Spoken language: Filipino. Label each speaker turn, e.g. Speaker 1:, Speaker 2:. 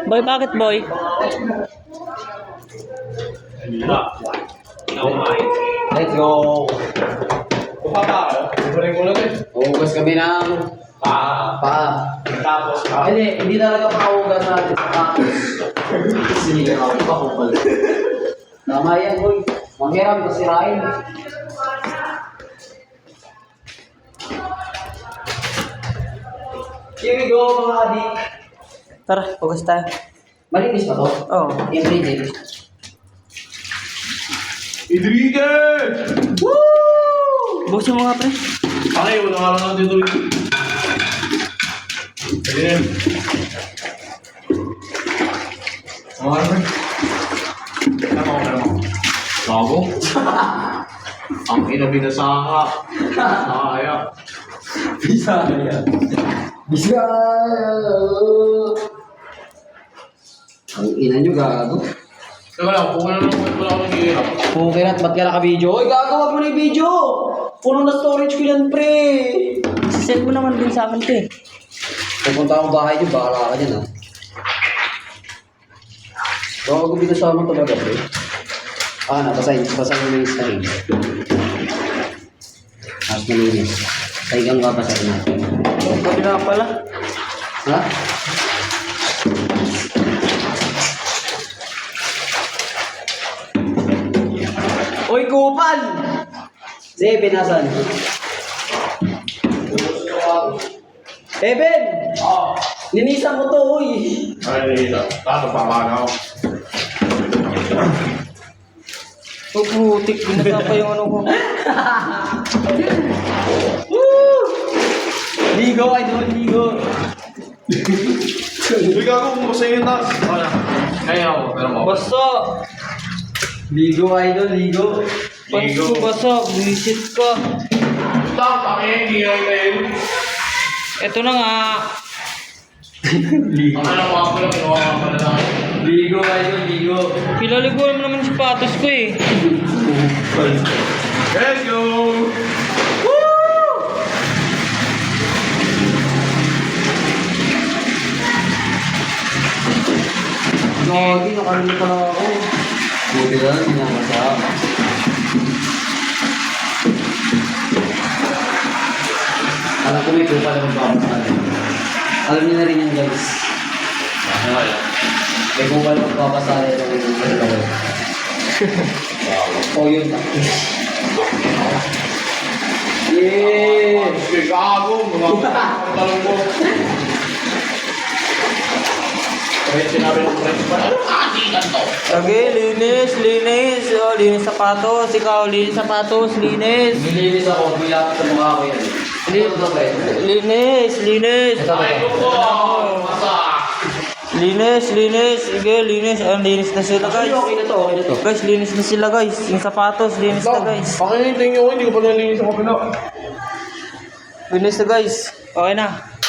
Speaker 1: Boy, bakit boy?
Speaker 2: Let's go! Hugas kami ng tapos hindi talaga makahugas natin sa tapos. Sinigaw pa ko pala. Tama yan, boy. Manghiram, kasirain. Here we go, mga adik.
Speaker 1: Tara, hugas tayo.
Speaker 2: Malinis pa to?
Speaker 1: Oo.
Speaker 2: Everyday.
Speaker 3: Idrigan!
Speaker 1: Busin mo nga, pre.
Speaker 3: Ay, wala nga lang natin ito. Ayan. Mga ano? Bago? Ang inabinasaka. Sayang.
Speaker 2: Bisaya. Ang ina nyo, gago.
Speaker 3: Teka lang, kung ano lang wala akong nag-iirap.
Speaker 2: Okay na, ba't ka naka-video? Oy, gago, wag mo na yung video! Puno na storage ko yan, pre!
Speaker 1: Send mo naman din sa akin, pre.
Speaker 2: Pupunta akong bahay nyo, bahala ka dyan, ha? Gago, binasama talaga, pre. Basahin mo na yung string. Tapos malinis. Saigang babasahin natin.
Speaker 1: Kabila pala.
Speaker 2: Ha? Uy, kupal! Sige, pinasan. Ben! Linisan mo to, uy!
Speaker 3: Ay, tato pa ba ako?
Speaker 1: Oh, putik. Binasa pa yung ano ko.
Speaker 2: Ligo, idol, ligo.
Speaker 3: Uy, gago, kung masaya yung taas. Kaya ako, pero mo.
Speaker 1: Basta.
Speaker 2: Ligo, idol, ligo.
Speaker 1: Basta, basta. Visit ka.
Speaker 3: Tama, hindi nga yun.
Speaker 1: Ito na nga.
Speaker 3: Ang alam ko ako lang, kinuha ka pala lang.
Speaker 2: Ligo, idol, ligo.
Speaker 1: Pinaliguan mo naman yung sapatos ko eh.
Speaker 3: Let's go!
Speaker 2: Gagi, nakalimutan pa lang ako. Buti lang, hinamasa. Alam ko may kupa na magpapasali. Alam niyo na rin yan, guys. May kupa na magpapasali ito may kupa na ako. O yun. Yeah!
Speaker 3: Sige, gago! Mga talong mo. Kaya sinabi ng principal,
Speaker 1: Okay, linis, linis. Oh, linis sapatos. Ikaw, linis sapatos, linis.
Speaker 2: Nilinis ako, bilapit sa mukha ko yan.
Speaker 1: Linis, linis.
Speaker 3: ay ko po! Masa!
Speaker 1: Linis, linis. Sige, linis. Ang linis na sila, guys.
Speaker 2: Okay na to, okay na to.
Speaker 1: Guys, linis na sila, guys. Yung sapatos, linis na, guys.
Speaker 3: Pakinitin nyo, hindi ko pa nalinis ako pala.
Speaker 1: Linis na, guys. Okay na.